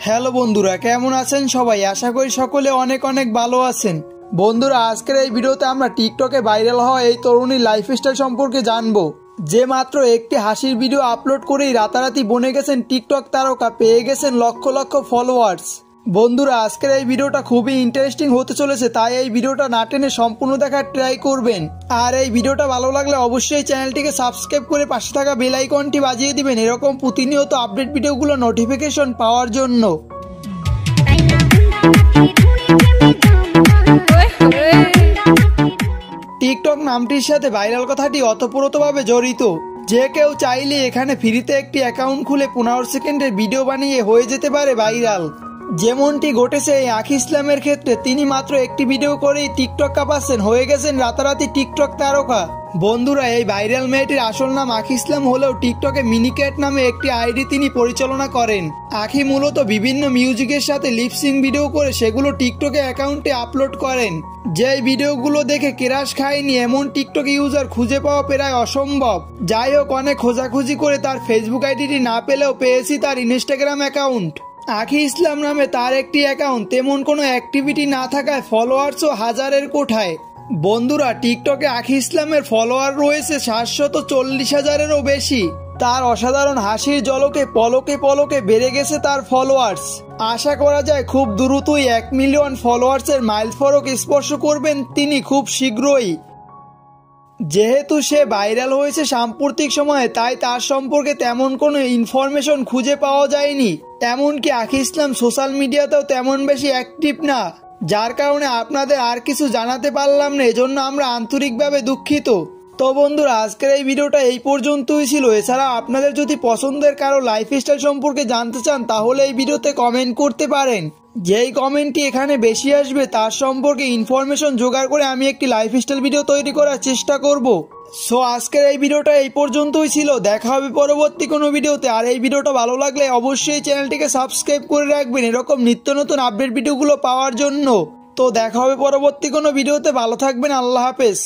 Hello বন্ধুরা, কেমন আছেন সবাই? আশা করি সকলে অনেক অনেক ভালো আছেন। বন্ধুরা, আজকের এই ভিডিওতে আমরা টিকটকে ভাইরাল হওয়া এই তরুণীর লাইফস্টাইল সম্পর্কে জানবো, যে মাত্র একটি হাসির ভিডিও আপলোড করেই রাতারাতি বনে গেছেন টিকটক তারকা, পেয়ে গেছেন লক্ষ লক্ষ ফলোয়ার্স। বন্ধুরা, আজকের এই ভিডিওটা খুবই ইন্টারেস্টিং হতে চলেছে, তাই এই ভিডিওটা না টেনে সম্পূর্ণ দেখার ট্রাই করবেন। আর এই ভিডিওটা ভালো লাগলে অবশ্যই চ্যানেলটিকে সাবস্ক্রাইব করে পাশে থাকা বেল আইকনটি বাজিয়ে দিবেন এরকম প্রতিনিয়ত আপডেট ভিডিওগুলো নোটিফিকেশন পাওয়ার জন্য। টিকটক নামটির সাথে ভাইরাল কথাটি ওতপ্রোতভাবে জড়িত। যে কেউ চাইলে এখানে ফ্রিতে একটি অ্যাকাউন্ট খুলে 15 সেকেন্ডের ভিডিও বানিয়ে হয়ে যেতে পারে ভাইরাল। যেমনটি ঘটেছে এই আখি ইসলামের ক্ষেত্রে, তিনি মাত্র একটি ভিডিও করেই টিকটক কাঁপাচ্ছেন, হয়ে গেছেন রাতারাতি টিকটক তারকা। বন্ধুরা, এই ভাইরাল মেয়েটির আসল নাম আখি ইসলাম হলেও টিকটকে মিনিক্যাট নামে একটি আইডি তিনি পরিচালনা করেন। আখি মূলত বিভিন্ন মিউজিকের সাথে লিপসিং ভিডিও করে সেগুলো টিকটকে অ্যাকাউন্টে আপলোড করেন। যেই ভিডিওগুলো দেখে কেরাস খায়নি এমন টিকটক ইউজার খুঁজে পাওয়া প্রায় অসম্ভব। যাই হোক, অনেক খোঁজাখুঁজি করে তার ফেসবুক আইডিটি না পেলেও পেয়েছি তার ইনস্টাগ্রাম অ্যাকাউন্ট। আখি ইসলাম নামে তার একটি অ্যাকাউন্ট, তেমন কোনো অ্যাক্টিভিটি না থাকায় ফলোয়ার্সও হাজারের কোঠায়। বন্ধুরা, টিকটকে আখি ইসলামের ফলোয়ার রয়েছে 740,000-এরও বেশি। তার অসাধারণ হাসির ঝলকে পলকে পলকে বেড়ে গেছে তার ফলোয়ার্স। আশা করা যায় খুব দ্রুতই 1 মিলিয়ন ফলোয়ার্সের মাইলফলক স্পর্শ করবেন তিনি খুব শীঘ্রই। যেহেতু সে ভাইরাল হয়েছে সাম্প্রতিক সময়ে, তাই তার সম্পর্কে তেমন কোনো ইনফরমেশন খুঁজে পাওয়া যায়নি। এমনকি আখি ইসলাম সোশ্যাল মিডিয়াতেও তেমন বেশি অ্যাক্টিভ না, যার কারণে আপনাদের আর কিছু জানাতে পারলাম না, এজন্য আমরা আন্তরিকভাবে দুঃখিত। তো বন্ধুরা, আজকের এই ভিডিওটা এই পর্যন্তই ছিল। এছাড়া আপনাদের যদি পছন্দের কারো লাইফস্টাইল সম্পর্কে জানতে চান, তাহলে এই ভিডিওতে কমেন্ট করতে পারেন। যেই কমেন্টটি এখানে বেশি আসবে তার সম্পর্কে ইনফরমেশন জোগাড় করে আমি একটি লাইফস্টাইল ভিডিও তৈরি করার চেষ্টা করব। সো আজকের এই ভিডিওটা এই পর্যন্তই ছিল। দেখা হবে পরবর্তী কোনো ভিডিওতে। আর এই ভিডিওটা ভালো লাগলে অবশ্যই চ্যানেলটিকে সাবস্ক্রাইব করে রাখবেন এরকম নিত্য নতুন আপডেট ভিডিওগুলো পাওয়ার জন্য। তো দেখা হবে পরবর্তী কোনো ভিডিওতে। ভালো থাকবেন, আল্লাহ হাফেজ।